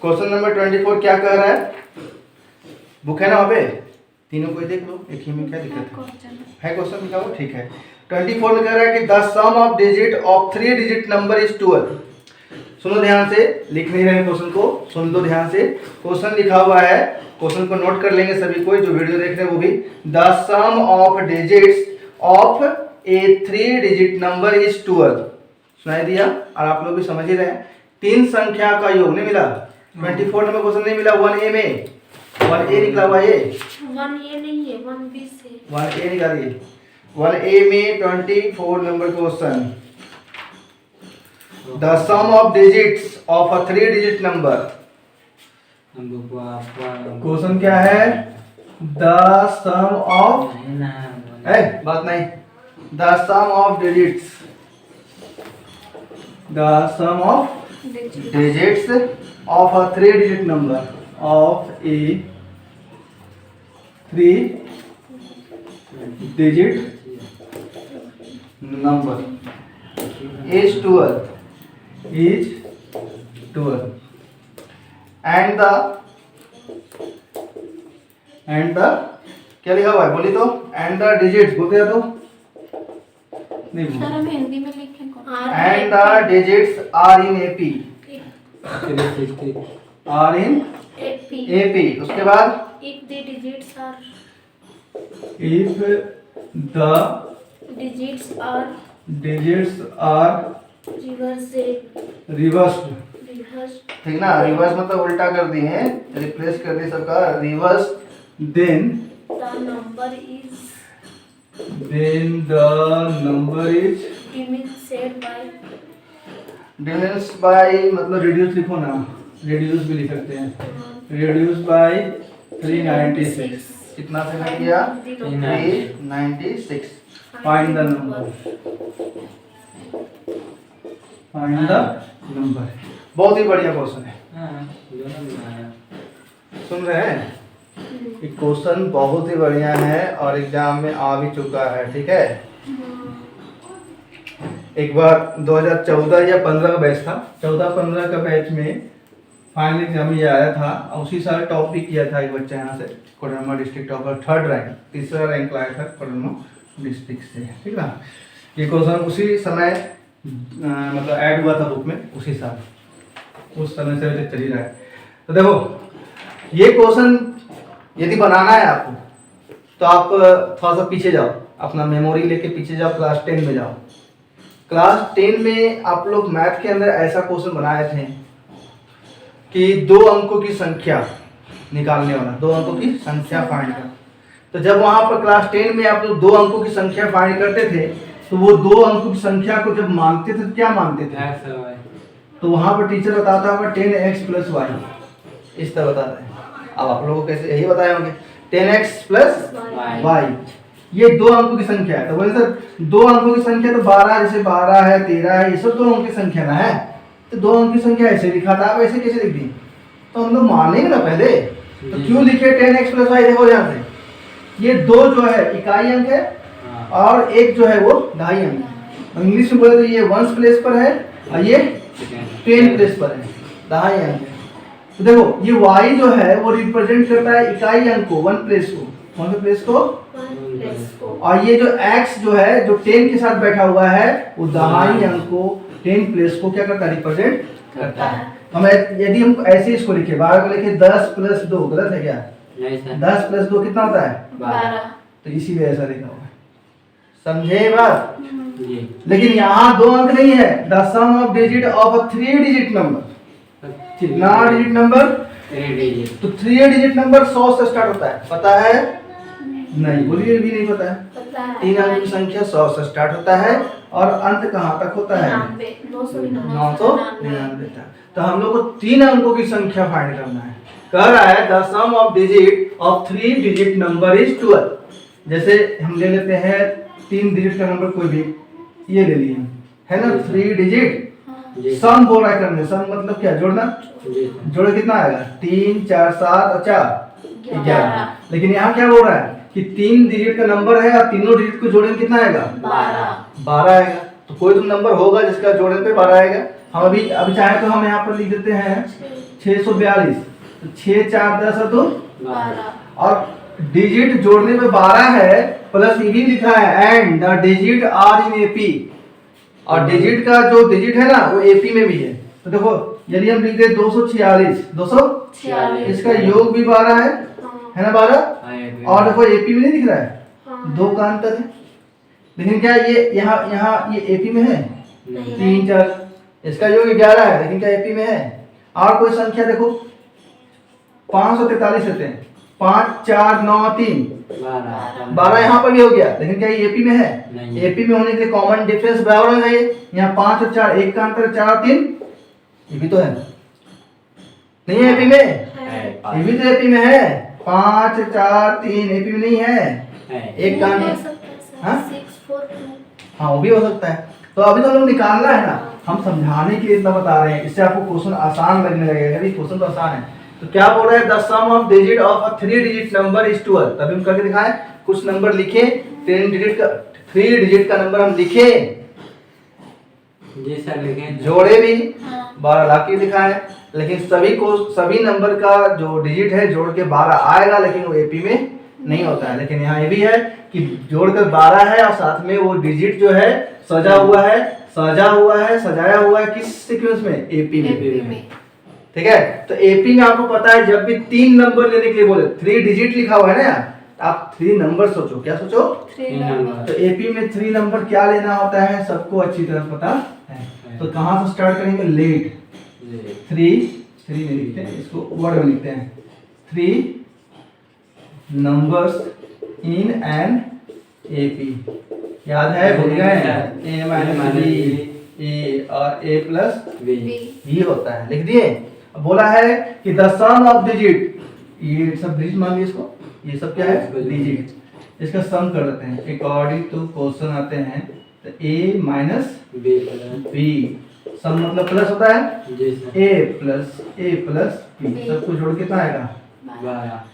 Question number 24 क्या कह रहा है? बुक है ना वहाँ पे, तीनों को देख लो, एक ही में क्या दिक्कत है क्वेश्चन लिखा हुआ, ठीक है। 24 में कह रहा है कि the sum of digit of 3 digit number is 12। सुनो ध्यान से, लिख नहीं रहे क्वेश्चन को, सुन लो ध्यान से। क्वेश्चन लिखा हुआ है, क्वेश्चन को नोट कर लेंगे सभी कोई जो वीडियो देख रहे हैं वो भी। The sum of digits of a 3 digit number is 12। सुनाई दिया? और आप लोग भी समझ ही रहे हैं, तीन संख्या का योग नहीं मिला। 24 नंबर क्वेश्चन नहीं मिला 1A में, 1A निकला हुआ ये, 1A नहीं है 1B से 1A निकालिए। 1A में 24 number question, the sum of digits of a 3 digit number. Question क्या है? द सम ऑफ, बात नहीं, the sum of digits, the sum of digits of a 3 digit number of a 3 digit number is 12 and the क्या लिखा हुआ है बोली तो? and the digits बोलते हैं तो नहीं सर बोल, हम हिंदी में लिखें and the digits are in AP, are in AP। उसके बाद if the digits are if the digits are reversed, ठीक ना, रिवर्स मतलब उल्टा कर दिए हैं, रिप्लेस कर दिए सबका, reverse, then the number is diminished by मतलब रिड्यूस लिखो ना, रिड्यूस भी लिख सकते हैं, रिड्यूस बाय 396। कितना से मिल गया? 396। Find the number, find the number. बहुत ही बढ़िया क्वेश्चन है, सुन रहे हैं? ये क्वेश्चन बहुत ही बढ़िया है और एग्जाम में आ भी चुका है, ठीक है। एक बार 2014 या 15 का बैच था, 14-15 का बैच में फाइनल एग्जाम ये आया था, उसी साल टॉप भी किया था एक बच्चा यहाँ से, Koderma district topper, 3rd rank, 3रा रैंक लाया था कोडरमा डिस्ट्रिक्ट से, ठीक ना। ये क्वेश्चन उसी समय मतलब ऐड हुआ था बुक में, उसी साल, उस समय से चल ही रहा है। तो देखो ये क्वेश्चन यदि बनाना है आपको तो आप थोड़ा सा पीछे जाओ, अपना मेमोरी लेके पीछे जाओ, क्लास 10 में जाओ। क्लास 10 में आप लोग मैथ के अंदर ऐसा क्वेश्चन बनाए थे कि 2 अंकों की संख्या निकालने वाला, 2 अंकों की संख्या फाइंड कर। तो जब वहां पर क्लास 10 में आप लोग 2 अंकों की संख्या फाइंड करते थे तो वो 2 अंकों की संख्या को जब मानते थे तो क्या मानते थे? तो वहां पर टीचर बताता होगा 10x + y, इस तरह बताता है। अब आप लोगों को कैसे यही बताए होंगे 10x + y, ये 2 अंकों की संख्या है। तो बोले सर 2 अंकों की संख्या तो 12, जैसे 12 है, 13 है, ये सब 2 अंकों की संख्या ना है, तो 2 अंक की संख्या ऐसे लिखा था, आप ऐसे कैसे लिख दी? तो हम लोग मानेंगे ना पहले, तो क्यों लिखे 10x + y? देखो यहाँ से, ये 2 जो है इकाई अंक है और 1 जो है वो दहाई अंक है। इंग्लिश में बोले तो ये 1s प्लेस पर है और ये 10 प्लेस पर है, दहाई अंक है। तो देखो ये y जो है वो रिप्रेजेंट करता है इकाई अंक को, 1 प्लेस को, कौन से प्लेस को? और ये जो x जो है जो 10 के साथ बैठा हुआ है वो दहाई अंक को, 10 प्लेस को क्या करता है? रिप्रेजेंट करता है। हम यदि हम ऐसे इसको लिखे 12 को लिखे 10 + 2, गलत है क्या? 10 + 2 कितना होता है? 12। तो इसीलिए ऐसा लिखा हुआ है, समझे बात? लेकिन यहाँ 2 अंक नहीं है, the sum of digit of a 3 digit number, कितना डिजिट नंबर? 3 डिजिट। तो 3 डिजिट नंबर 100 से स्टार्ट होता है, पता है? नहीं, बोलिए भी नहीं पता है। 3 अंक की संख्या 100 से स्टार्ट होता है और अंत कहाँ तक होता है? 999 तक। तो हम लोग को 3 अंकों की संख्या फाइंड करना है। कह रहा है the sum of digit of 3 digit number is 12। जैसे हम ले लेते हैं 3 डिजिट का नंबर कोई भी, ये ले लिए है ना, 3 डिजिट। सम बोल रहा है करने, सम मतलब क्या? जोड़ना। जोड़े कितना आएगा? 3 4 7 और 4 11। लेकिन यहाँ क्या बोल रहा है कि 3 डिजिट का नंबर है और तीनों डिजिट को जोड़ेंगे कितना आएगा? 12 आएगा। तो कोई तो नंबर होगा जिसका जोड़ने पे 12 आएगा। हम अभी चाहे तो हम यहाँ पर लिख देते हैं 642, तो 6 4 10 और 2 12 और डिजिट जोड़ने में 12 है, प्लस ये भी लिखा है and the digit are in AP, और डिजिट का जो डिजिट है ना वो एपी में भी है। तो देखो यदि हम लिख दे 246, 246 इसका योग भी 12 है ना 12, और देखो एपी में नहीं दिख रहा है, हाँ। 2 का अंतर है। लेकिन क्या ये यहाँ ये एपी में है? 3 4, इसका योग 11 है, लेकिन क्या एपी में है? और कोई संख्या देखो 543 होते हैं, 5 4 9 3 12 यहाँ पर भी हो गया, लेकिन क्या ये एपी में है? एपी में होने के लिए कॉमन डिफरेंस बराबर होना चाहिए। यहाँ 5 और 4 एक का अंतर, 4 और 3 ये भी तो है, नहीं है एपी में? ये भी तो एपी में है, 5 4 3 एपी में नहीं है, एक का अंतर। हाँ? 6 4 2 हाँ वो भी हो सकता है। तो अभी तो हम लोग निकालना है ना, हम समझाने के लिए इतना बता रहे हैं, इससे आपको क्वेश्चन आसान लगने लगेगा। अभी क्वेश्चन तो आसान है। तो क्या बोल रहा है? The sum of digit of a 3 digit number is 12। तभी हम करके दिखाएं, कुछ नंबर लिखे 3 डिजिट का नंबर हम लिखे, जी सर लिखें, जोड़े भी हाँ। 12 ला के दिखाएं, लेकिन सभी नंबर का जो डिजिट है जोड़ के 12 आएगा, लेकिन वो एपी में नहीं होता है। लेकिन यहाँ ये भी है कि जोड़कर 12 है और साथ में वो डिजिट जो है सजाया हुआ है किस सीक्वेंस में? एपी में। ठीक है, तो एपी में आपको पता है जब भी 3 नंबर लेने के लिए बोले, 3 डिजिट लिखा हुआ है ना, आप 3 नंबर सोचो, क्या सोचो? 3 नंबर। तो एपी में 3 नंबर क्या लेना होता है सबको अच्छी तरह पता है। तो कहाँ से स्टार्ट करेंगे? लेट 3 में लिखते हैं, इसको वर्ड में लिखते हैं 3 नंबर्स इन एन एपी। याद है? भूल गए? ए माइनस बी, ए और ए प्लस बी होता है, लिख दिए। अब बोला है कि द सम ऑफ डिजिट, ये सब डिजिट मान लीजिए इसको, ये सब क्या है? डिजिट। इसका सम कर लेते हैं अकॉर्डिंग टू क्वेश्चन आते हैं, तो ए माइनस बी, सम मतलब प्लस होता है, ए प्लस बी, सबको जोड़ के कितना आएगा? 12 आएगा।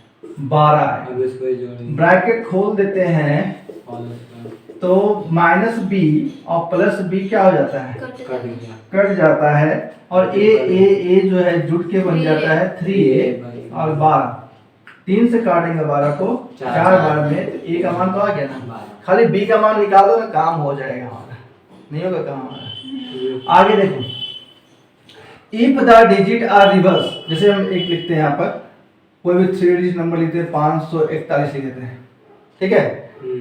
ब्रैकेट खोल देते हैं तो माइनस बी और प्लस बी क्या हो जाता है? कट जाता है, और ए जो है जुड़ के बन जाता है 3a और 12, 3 से काटेंगे 12 को 4 बार में, तो ए का मान तो आ गया ना, खाली बी का मान निकाल दो ना, काम हो जाएगा हमारा, नहीं होगा काम हमारा। आगे देखो, if the digit are reverse, जैसे हम एक लिखते हैं यहाँ पर, कोई भी 3 डिजिट नंबर लिखते हैं, 541 लिख देते हैं, ठीक है?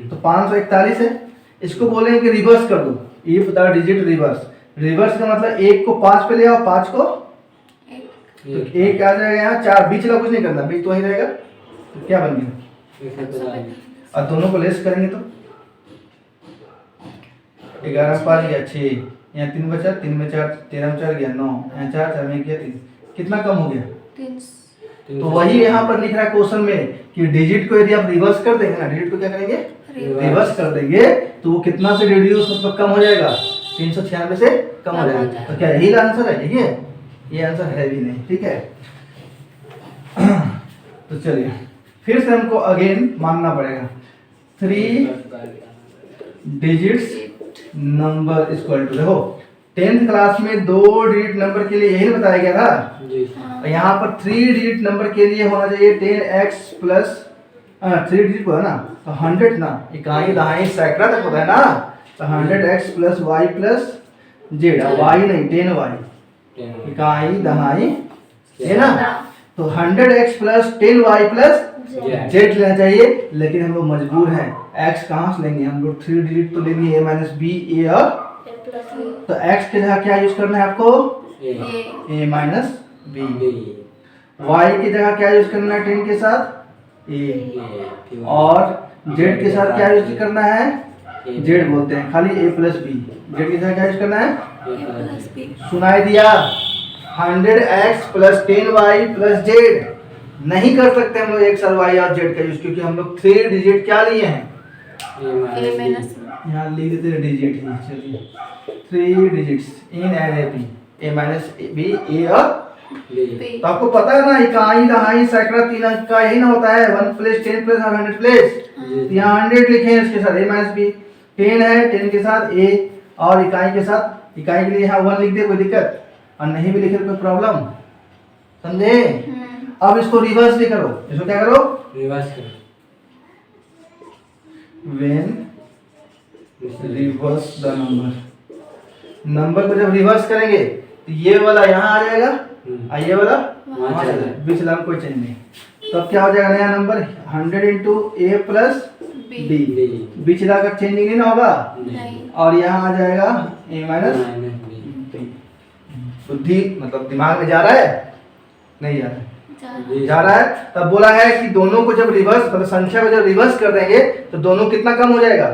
तो 541 है, इसको बोलेंगे कि रिवर्स कर दो। इफ द डिजिट रिवर्स का मतलब 1 को 5 पे ले आओ, 5 को 1 आ जाएगा यहाँ, 4 बीच का कुछ नहीं करना, बीच तो वही रहेगा, तो क्या बन गया? और दोनों को लेस करेंगे तो 11 5 गया 6, यहाँ 3 बचा, 3 में 4, 13 में 4 गया 9, यहाँ 4 4 में गया 3, कितना कम हो गया? 3। तो वही यहाँ पर लिख रहा है क्वेश्चन में कि डिजिट को यदि आप रिवर्स कर देंगे ना, डिजिट को क्या करेंगे? रिवर्स कर देंगे, तो वो कितना से रिड्यूस मतलब कम हो जाएगा? 396 से कम हो जाएगा। तो क्या यही आंसर है? यही है? ये आंसर है भी नहीं, ठीक है? तो चलिए फिर से हमको अगेन मानना पड़ेगा, 3 डिजिट्स नंबर इक्वल टू, देखो 10th क्लास में 2 डिजिट नंबर के लिए यही बताया गया था, और यहाँ पर 3 डिजिट नंबर के लिए होना चाहिए 10x प्लस 3 डिजिट को है ना, तो 100 ना, इकाई दहाई सैकड़ा तक होता है ना, तो 100x plus y plus z, y नहीं 10y, इकाई दहाई है ना, तो 100x plus 10y plus z लेना चाहिए। लेकिन हम लोग मजबूर हैं, x कहाँ से लेंगे? हम लोग 3 डिजिट तो लेंगे a माइनस बी, ए और, तो x के जगह क्या यूज करना है आपको? a minus B. y की जगह क्या यूज करना है? 10 के साथ a, और z के साथ क्या यूज करना है? z बोलते हैं खाली a प्लस बी, z के साथ क्या यूज करना है? सुनाई दिया? 100x plus 10y plus z नहीं कर सकते हम लोग एक साथ y और z का यूज, क्योंकि हम लोग 3 डिजिट क्या लिए हैं? यहाँ लिख देते हैं डिजिट ही, चलिए 3 digits in N A B, a minus B, A और तो आपको पता है ना, इकाई दहाई सैकड़ा 3 अंक का यही ना होता है, 1 प्लस 10 प्लस 100 प्लस, यहाँ 100 लिखे हैं, इसके साथ a माइनस बी, 10 है 10 के साथ a, और इकाई के साथ, इकाई के लिए यहाँ 1 लिख दे, कोई दिक्कत? और नहीं भी लिखे तो कोई प्रॉब्लम? समझे? अब इसको रिवर्स भी करो, इसको क्या करो? रिवर्स करो। व्हेन रिवर्स द नंबर को जब रिवर्स करेंगे तो ये वाला यहाँ आ जाएगा और ये वाला वहाँ चला जाएगा, बीच में कोई चेंज नहीं। तो अब क्या हो जाएगा नया नंबर? 100 इंटू ए प्लस बी, बिचला का चेंजिंग नहीं ना होगा, नहीं। और यहाँ आ जाएगा ए माइनस बी। बुद्धि मतलब दिमाग में जा रहा है? नहीं जा रहा है? जा रहा है। तब बोला है कि दोनों को जब रिवर्स, मतलब संख्या को जब रिवर्स कर देंगे तो दोनों कितना कम हो जाएगा?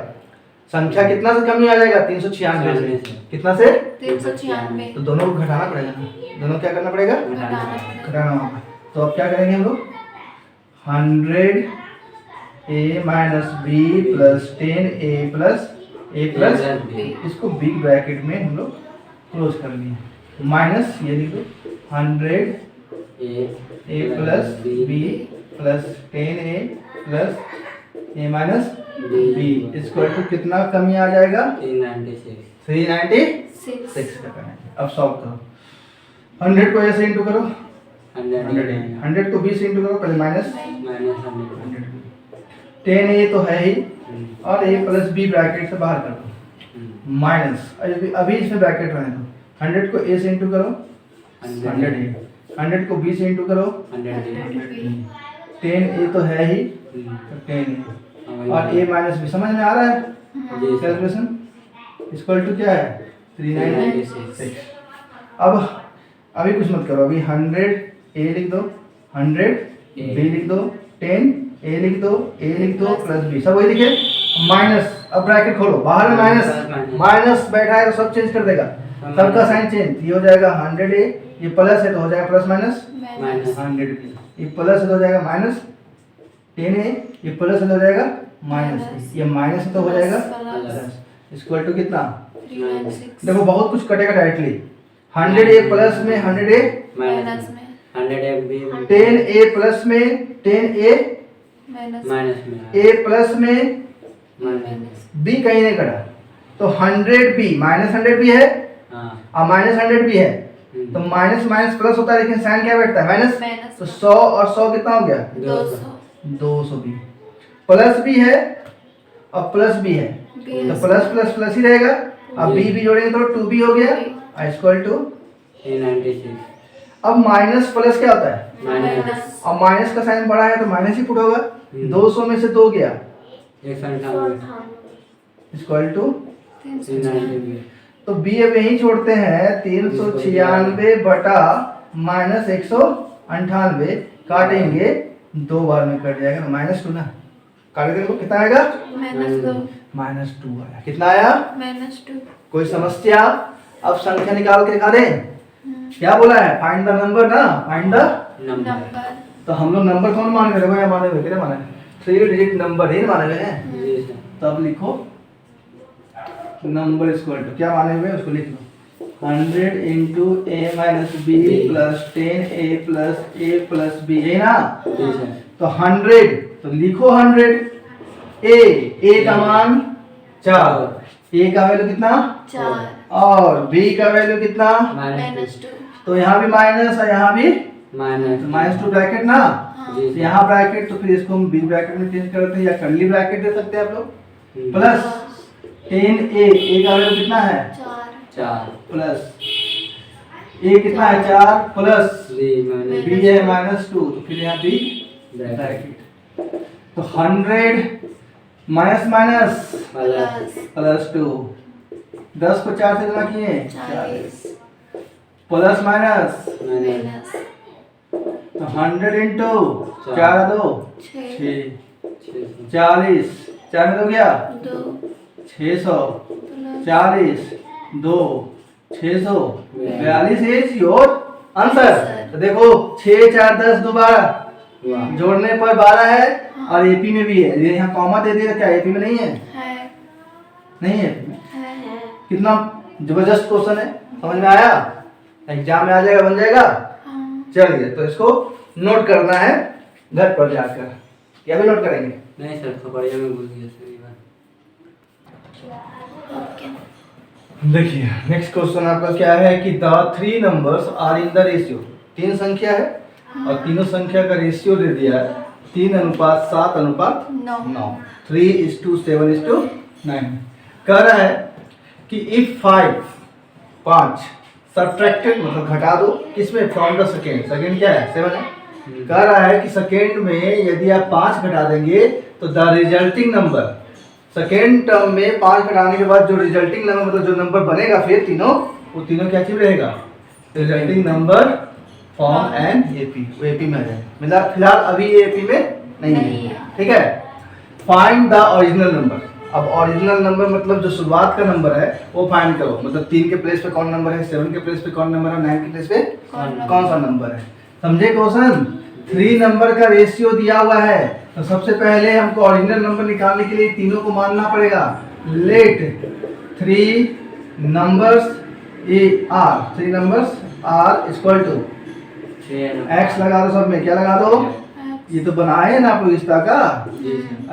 संख्या कितना से कम ही आ जाएगा? 396 से। कितना से? 396। तो दोनों को घटाना पड़ेगा ना, दोनों क्या करना पड़ेगा? घटाना होगा। तो अब क्या करेंगे हम लोग? 100 ए minus B plus 10 A plus B. इसको बिग ब्रैकेट में हम लोग क्लोज कर लिए, माइनस ये लिख दो 100 A plus B plus 10 A plus A minus B equal to कितना कमी आ जाएगा? 396 का करेंगे। अब सॉल्व करो। 100 को ऐसे इंटू करो, 100 को 20 इंटू करो, पहले माइनस 10 ए तो है ही, और ए प्लस बी ब्रैकेट से बाहर कर दो, माइनस अभी इसमें ब्रैकेट रहने दो। 100 को ए से इंटू करो 100 ए, 100 को बी से इंटू करो 10 ए तो है ही, 10 ए और ए माइनस बी। समझ में आ रहा है कैलकुलेशन? इक्वल टू क्या है? 396। अब अभी कुछ मत करो, अभी 100 ए लिख दो, 100 बी लिख दो, 10 ए लिख दो, ए लिख दो प्लस बी, सब वही लिखे, माइनस। अब ब्रैकेट खोलो, बाहर में माइनस बैठा है तो सब चेंज कर देगा, सबका साइन चेंज। ये हो जाएगा 100 ए, ये प्लस है तो हो जाएगा प्लस माइनस 100 बी, ये प्लस है तो हो जाएगा माइनस 10 ए, ये प्लस है तो हो जाएगा माइनस, ये माइनस है तो हो जाएगा प्लस। इक्वल टू कितना? 396। देखो बहुत कुछ कटेगा डायरेक्टली। 100 ए प्लस में 100 ए, माइनस में 10 ए प्लस में 10 ए, माइनस ए प्लस में माइनस बी कहीं नहीं कटा, तो 100 बी माइनस 100 भी है और माइनस 100 भी है, तो माइनस माइनस प्लस होता है, लेकिन साइन क्या बैठता है? माइनस। माइनस। तो 100 और 100 कितना हो गया? 200 बी। प्लस भी है और प्लस भी है, तो प्लस प्लस प्लस ही रहेगा, अब बी भी जोड़ेंगे तो 2b हो गया, इक्वल टू 396। अब माइनस प्लस क्या होता है? माइनस। और माइनस का साइन बड़ा है तो माइनस ही पुट होगा, 200 में से 2 गया, 198 इक्वल टू 396। तो बी अब यही छोड़ते हैं, 396 बटा माइनस 198 काटेंगे, 2 बार में कट जाएगा, -2 ना, काट देंगे कितना आएगा? -2 आया। कितना आया? -2। कोई समस्या? अब संख्या निकाल के दिखा दें। क्या बोला है? फाइंड द नंबर ना, फाइंड द नंबर। तो हम लोग नंबर कौन मान रहे हैं? माने हुए कितने माने? 3 डिजिट नंबर ही माने हुए हैं। तब लिखो नंबर इक्वल टू क्या माने हुए उसको लिख लो, 100 into A minus B plus 10 A plus B, है ना? तो 100 तो लिखो 100, ए का मान 4, ए का वैल्यू कितना? 4 और बी का वैल्यू कितना? -2। तो यहाँ भी माइनस और यहाँ भी माइनस -2 ब्रैकेट ना, हाँ। तो यहाँ ब्रैकेट, तो फिर इसको हम बिग ब्रैकेट में चेंज करते हैं या कर्ली ब्रैकेट दे सकते हैं आप लोग। प्लस 10 ए का वैल्यू कितना है? 4 प्लस ए कितना है? 4 प्लस बी है -2, तो फिर यहाँ बी ब्रैकेट। तो 100 माइनस माइनस प्लस 2, 10 को 4 से गुणा किए 40 प्लस माइनस, तो 100 इंटू 4 2 6, 40, 4 में 2 गया 600, 40 2 600 42 इज योर आंसर। तो देखो 6 4 10 दोबारा जोड़ने पर 12 है, और एपी में भी है, ये यहाँ कॉमा दे दिया, क्या एपी में नहीं है? नहीं है एपी में। कितना जबरदस्त क्वेश्चन है, समझ में आया? एग्जाम में आ जाएगा, बन जाएगा। चलिए तो इसको नोट करना है घर पर जाकर, क्या भी नोट करेंगे? नहीं सर, खबरिया में भूल गया सर ये बात। ओके। देखिए नेक्स्ट क्वेश्चन आपका क्या है कि the three numbers are in the ratio, तीन संख्या है और तीनों संख्या का रेशियो दे दिया है 3:7:9, 3:7:9। कह रहा है कि इफ 5 सब्ट्रैक्टेड मतलब घटा दो किसमें, फ्रॉम द सेकेंड, सेकेंड क्या है 7 है। कह रहा है कि सेकेंड में यदि आप 5 घटा देंगे तो the resulting number, second term में 5 घटाने के बाद जो रिजल्टिंग नंबर मतलब जो नंबर बनेगा फिर तीनों, वो तीनों क्या चीज रहेगा, resulting number form and AP, वो एपी में आ जाएगा। मतलब फिलहाल अभी ये एपी में नहीं है, ठीक है। फाइंड द ओरिजिनल नंबर, अब ओरिजिनल नंबर मतलब जो शुरुआत का नंबर है वो फाइंड करो, मतलब 3 के प्लेस पे कौन नंबर है, 7 के प्लेस पे कौन नंबर है, 9 के प्लेस पे कौन सा नंबर है। समझे क्वेश्चन, 3 नंबर का रेशियो दिया हुआ है तो सबसे पहले हमको ओरिजिनल नंबर निकालने के लिए तीनों को मानना पड़ेगा। Let 3 numbers are equal to x लगा दो, सब में क्या लगा दो, ये तो बनाए हैं ना आप लोग इस तरह का,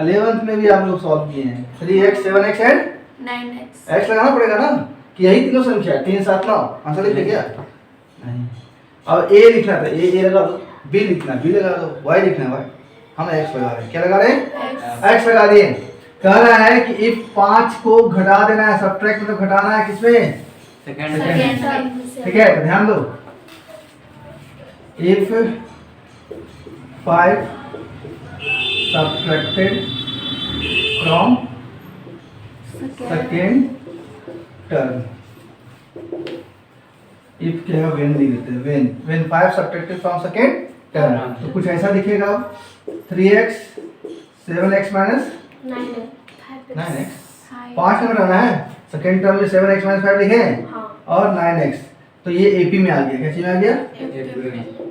11th में भी आप लोग सॉल्व किए हैं। 3x 7x and 9x, x लगाना पड़ेगा ना, कि यही तीनों संख्या 3 7 9 आंसर लिख क्या नहीं। अब a लिखना था, a लगा दो, b लिखना b लगा दो, y लिखना y, हम x लगा रहे हैं, क्या लगा रहे हैं x लगा दिए। कह रहा है कि if 5 को घटा देना है, सब्ट्रैक्ट मतलब घटाना है किसमें, सेकंड ठीक है। तो ध्यान दो, if 5 subtracted from second term, if क्या है when लिख देते हैं, when 5 subtracted from second term, तो कुछ ऐसा दिखेगा। 3x 7x minus 9x, 5 में रहना है, सेकेंड टर्म में 7x minus 5 लिखे और 9x, तो ये एपी में आ गया, क्या चीज में आ गया,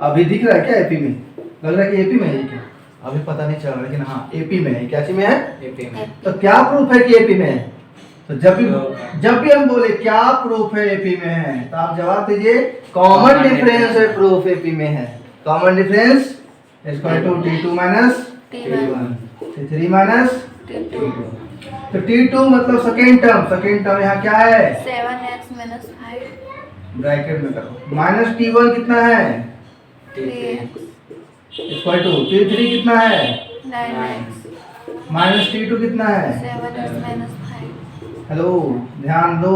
अभी दिख रहा है क्या एपी में, लग रहा है कि एपी में है क्या, अभी पता नहीं चल रहा लेकिन हाँ एपी में है। क्या चीज में है, तो क्या प्रूफ है कि एपी में है, तो जब भी हम बोले क्या प्रूफ है एपी में है, तो आप जवाब दीजिए कॉमन डिफरेंस है, प्रूफ एपी में है। Common difference equal to t2 minus t1, t3 minus t2, तो t2 मतलब सेकेंड टर्म यहाँ क्या है 7x minus 5, ब्रैकेट में करो, माइनस t1 कितना है 3x, इक्वल टू t3 कितना है 9x, माइनस t2 कितना है 7x minus 5, हेलो ध्यान दो,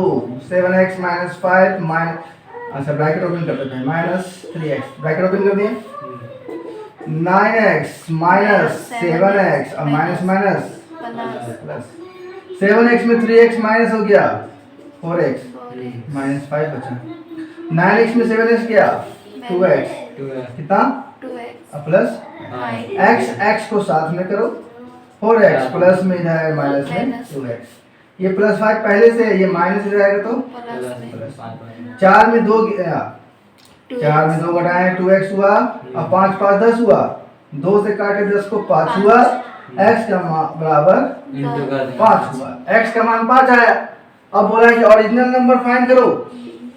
7x minus 5 माइनस, अच्छा ब्रैकेट ओपन करते हैं, माइनस 3x ब्रैकेट ओपन कर दिए, 9x माइनस 7x और माइनस माइनस प्लस, 7x में 3x माइनस हो गया 4x माइनस 5 बचा, 9x में 7x गया 2x कितना 2x प्लस 5, x को साथ में करो, 4x प्लस में जाएगा माइनस में 2x, ये प्लस 5 पहले से है, ये माइनस हो जाएगा तो प्लस में 4 में 2 गया, 4 में 2 घटाएं 2x हुआ और 5 5 10 हुआ, 2 से काटे 10 को 5 हुआ, x का मान बराबर 5 हुआ, x का मान 5 आया। अब बोला कि ओरिजिनल नंबर फाइंड करो,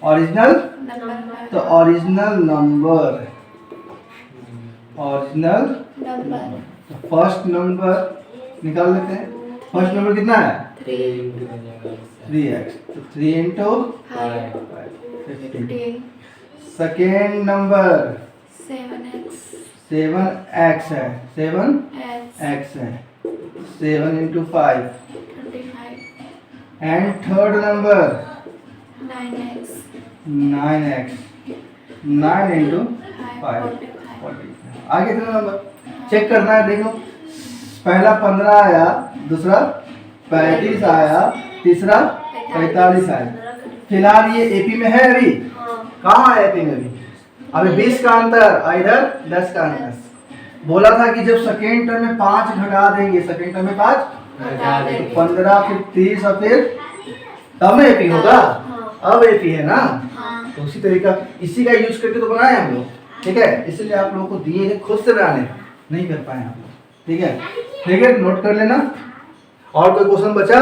ओरिजिनल नंबर, तो ओरिजिनल नंबर फर्स्ट नंबर निकाल लेते हैं। फर्स्ट नंबर कितना है 3x, तो 3 into 15, second number 7x, 7x है, 7x है, 7 into 5 25, and third number 9x, 9x, 9 into 5 45, आगे कितना नंबर चेक करना है, देखो पहला 15 आया, दूसरा 35 आया, तीसरा 45 आया। फिलहाल ये एपी में है, अभी कहाँ है एपी में, अभी 20 का अंतर और इधर 10 का अंतर। बोला था कि जब सेकेंड टर्म में 5 घटा देंगे, सेकेंड टर्म में 5 तो 15 फिर 30 और फिर तब में एपी होगा, अब एपी है ना, तो उसी तरीका इसी का यूज करके तो बनाए हम लोग, ठीक है। इसलिए आप लोगों को दिए हैं, खुद से बनाने नहीं कर पाए आप लोग, ठीक है। नोट कर लेना। और कोई क्वेश्चन बचा?